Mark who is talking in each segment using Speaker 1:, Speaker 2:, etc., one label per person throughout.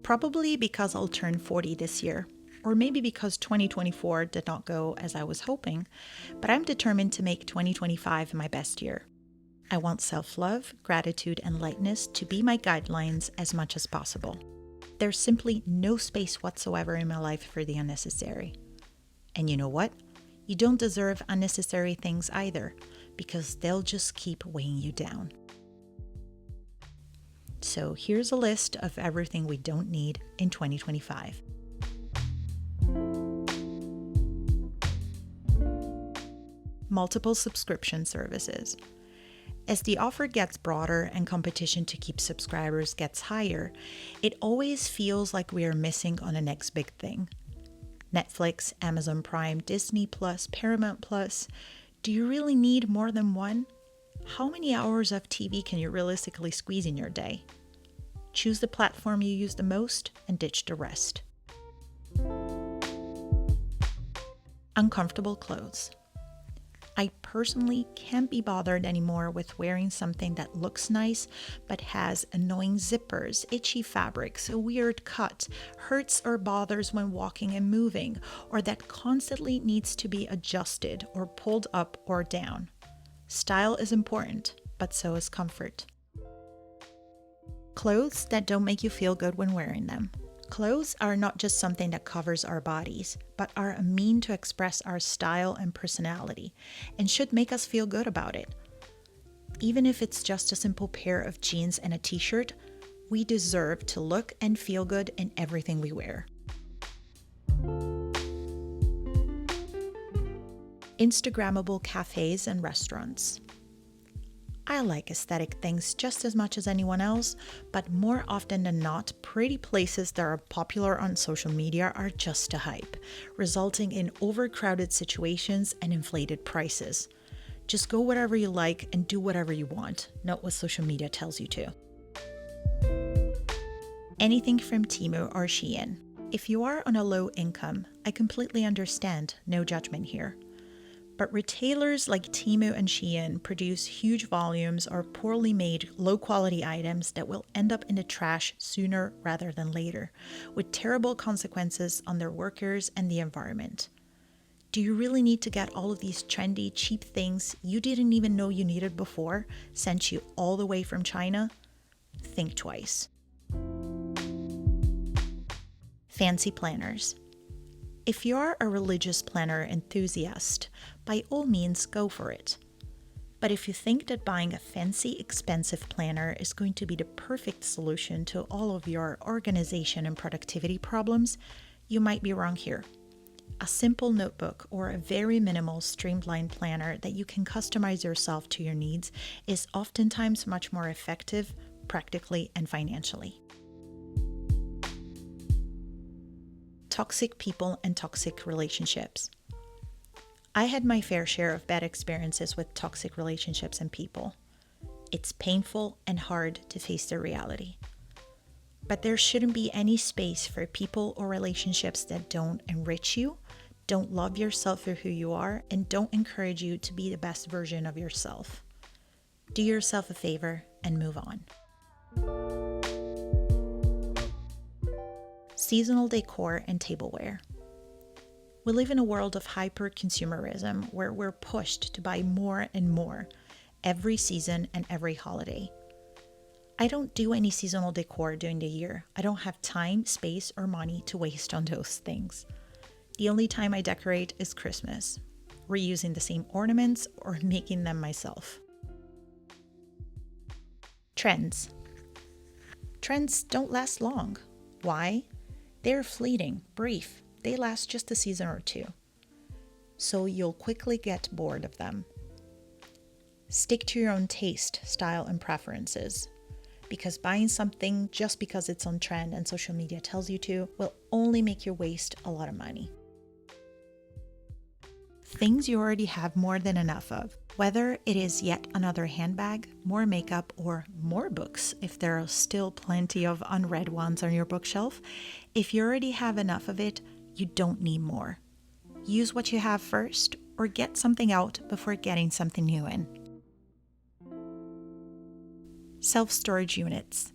Speaker 1: Probably because I'll turn 40 this year, or maybe because 2024 did not go as I was hoping, but I'm determined to make 2025 my best year. I want self-love, gratitude, and lightness to be my guidelines as much as possible. There's simply no space whatsoever in my life for the unnecessary. And you know what? You don't deserve unnecessary things either, because they'll just keep weighing you down. So here's a list of everything we don't need in 2025. Multiple subscription services. As the offer gets broader and competition to keep subscribers gets higher, it always feels like we are missing on the next big thing. Netflix, Amazon Prime, Disney Plus, Paramount Plus. Do you really need more than one? How many hours of TV can you realistically squeeze in your day? Choose the platform you use the most and ditch the rest. Uncomfortable clothes. I personally can't be bothered anymore with wearing something that looks nice but has annoying zippers, itchy fabrics, a weird cut, hurts or bothers when walking and moving, or that constantly needs to be adjusted or pulled up or down. Style is important, but so is comfort. Clothes that don't make you feel good when wearing them. Clothes are not just something that covers our bodies, but are a mean to express our style and personality, and should make us feel good about it. Even if it's just a simple pair of jeans and a t-shirt, we deserve to look and feel good in everything we wear. Instagrammable cafes and restaurants. I like aesthetic things just as much as anyone else, but more often than not, pretty places that are popular on social media are just a hype, resulting in overcrowded situations and inflated prices. Just go wherever you like and do whatever you want, not what social media tells you to. Anything from Temu or Shein. If you are on a low income, I completely understand, no judgment here. But retailers like Temu and Shein produce huge volumes of poorly made, low-quality items that will end up in the trash sooner rather than later, with terrible consequences on their workers and the environment. Do you really need to get all of these trendy, cheap things you didn't even know you needed before sent you all the way from China? Think twice. Fancy planners. If you're a religious planner enthusiast, by all means go for it. But if you think that buying a fancy, expensive planner is going to be the perfect solution to all of your organization and productivity problems, you might be wrong here. A simple notebook or a very minimal, streamlined planner that you can customize yourself to your needs is oftentimes much more effective, practically and financially. Toxic people and toxic relationships. I had my fair share of bad experiences with toxic relationships and people. It's painful and hard to face the reality. But there shouldn't be any space for people or relationships that don't enrich you, don't love yourself for who you are, and don't encourage you to be the best version of yourself. Do yourself a favor and move on. Seasonal decor and tableware. We live in a world of hyper-consumerism where we're pushed to buy more and more every season and every holiday. I don't do any seasonal decor during the year. I don't have time, space, or money to waste on those things. The only time I decorate is Christmas, reusing the same ornaments or making them myself. Trends. Trends don't last long. Why? They're fleeting, brief. They last just a season or two. So you'll quickly get bored of them. Stick to your own taste, style, and preferences. Because buying something just because it's on trend and social media tells you to will only make you waste a lot of money. Things you already have more than enough of. Whether it is yet another handbag, more makeup, or more books, if there are still plenty of unread ones on your bookshelf, if you already have enough of it, you don't need more. Use what you have first, or get something out before getting something new in. Self-storage units.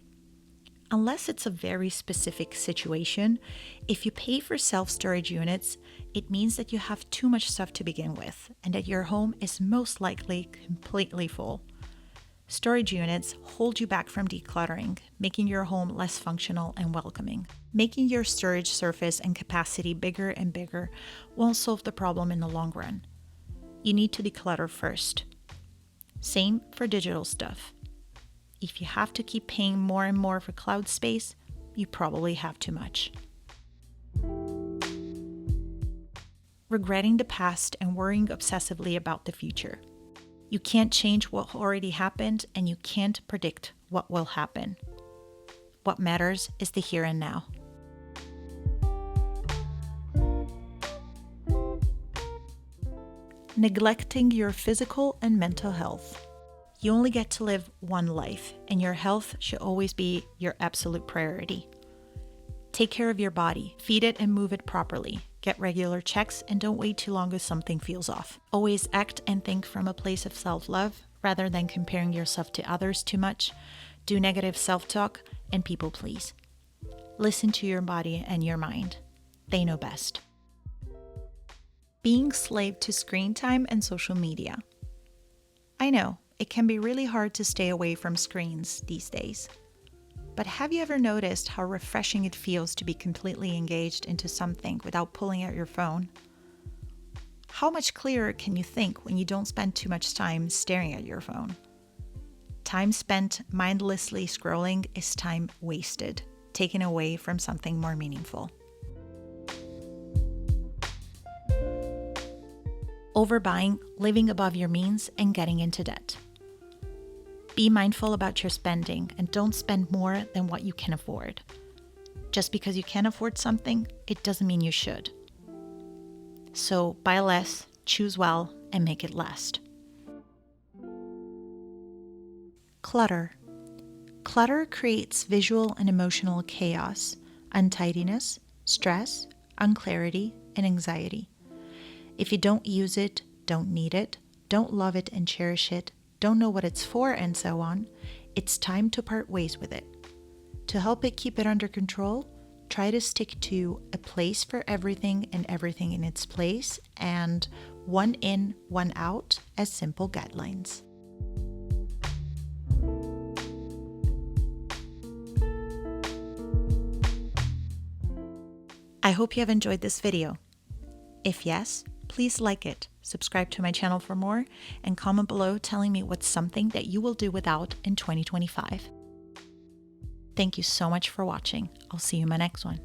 Speaker 1: Unless it's a very specific situation, if you pay for self-storage units, it means that you have too much stuff to begin with and that your home is most likely completely full. Storage units hold you back from decluttering, making your home less functional and welcoming. Making your storage surface and capacity bigger and bigger won't solve the problem in the long run. You need to declutter first. Same for digital stuff. If you have to keep paying more and more for cloud space, you probably have too much. Regretting the past and worrying obsessively about the future. You can't change what already happened, and you can't predict what will happen. What matters is the here and now. Neglecting your physical and mental health. You only get to live one life, and your health should always be your absolute priority. Take care of your body, feed it and move it properly, get regular checks, and don't wait too long if something feels off. Always act and think from a place of self-love rather than comparing yourself to others too much. Do negative self-talk and people please. Listen to your body and your mind. They know best. Being slave to screen time and social media. I know, it can be really hard to stay away from screens these days. But have you ever noticed how refreshing it feels to be completely engaged into something without pulling out your phone? How much clearer can you think when you don't spend too much time staring at your phone? Time spent mindlessly scrolling is time wasted, taken away from something more meaningful. Overbuying, living above your means, and getting into debt. Be mindful about your spending and don't spend more than what you can afford. Just because you can afford something, it doesn't mean you should. So buy less, choose well, and make it last. Clutter. Clutter creates visual and emotional chaos, untidiness, stress, unclarity, and anxiety. If you don't use it, don't need it, don't love it and cherish it, don't know what it's for, and so on, it's time to part ways with it. To help it keep it under control, try to stick to a place for everything and everything in its place, and one in, one out as simple guidelines. I hope you have enjoyed this video. If yes, please like it, subscribe to my channel for more, and comment below telling me what's something that you will do without in 2025. Thank you so much for watching. I'll see you in my next one.